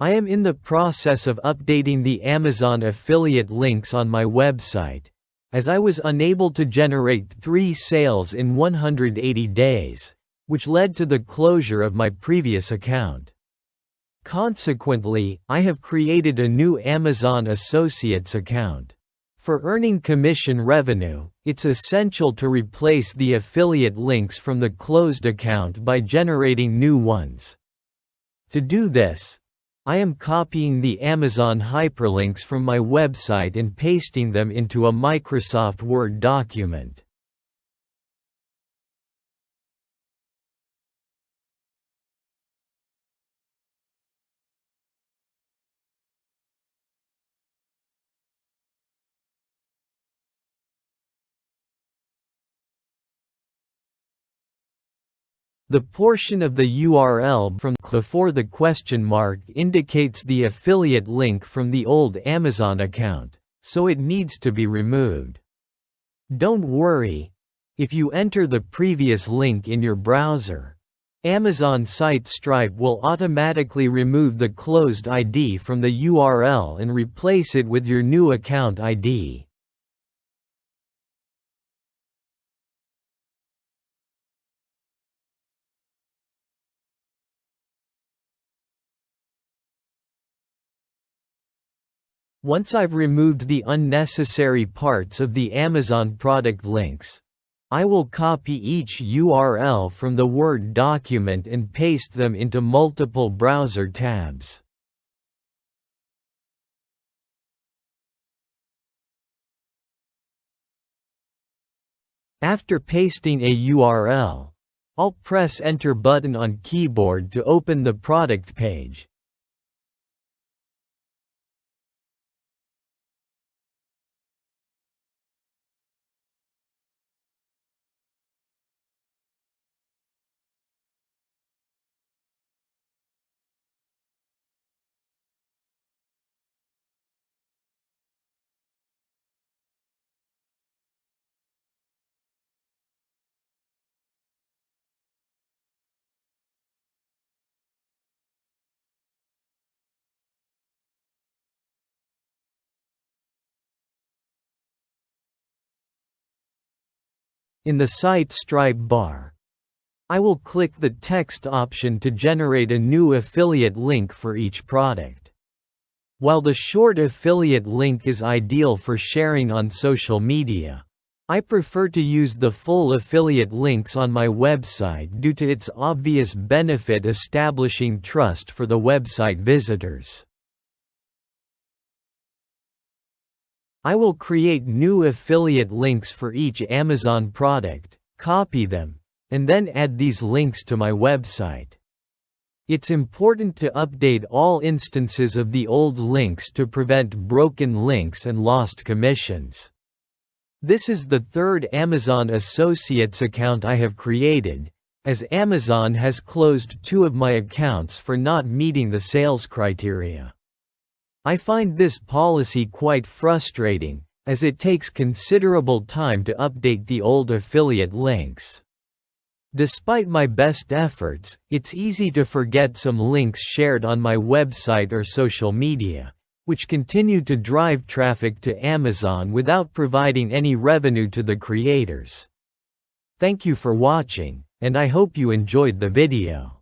I am in the process of updating the Amazon affiliate links on my website, as I was unable to generate 3 sales in 180 days, which led to the closure of my previous account. Consequently, I have created a new Amazon Associates account. For earning commission revenue, it's essential to replace the affiliate links from the closed account by generating new ones. To do this, I am copying the Amazon hyperlinks from my website and pasting them into a Microsoft Word document. The portion of the URL from before the question mark indicates the affiliate link from the old Amazon account, so it needs to be removed. Don't worry, if you enter the previous link in your browser, Amazon Site Stripe will automatically remove the closed ID from the URL and replace it with your new account ID. Once I've removed the unnecessary parts of the Amazon product links, I will copy each URL from the Word document and paste them into multiple browser tabs. After pasting a URL, I'll press Enter button on keyboard to open the product page. In the Site Stripe bar, I will click the text option to generate a new affiliate link for each product. While the short affiliate link is ideal for sharing on social media, I prefer to use the full affiliate links on my website due to its obvious benefit establishing trust for the website visitors. I will create new affiliate links for each Amazon product, copy them, and then add these links to my website. It's important to update all instances of the old links to prevent broken links and lost commissions. This is the third Amazon Associates account I have created, as Amazon has closed 2 of my accounts for not meeting the sales criteria. I find this policy quite frustrating, as it takes considerable time to update the old affiliate links. Despite my best efforts, it's easy to forget some links shared on my website or social media, which continue to drive traffic to Amazon without providing any revenue to the creators. Thank you for watching, and I hope you enjoyed the video.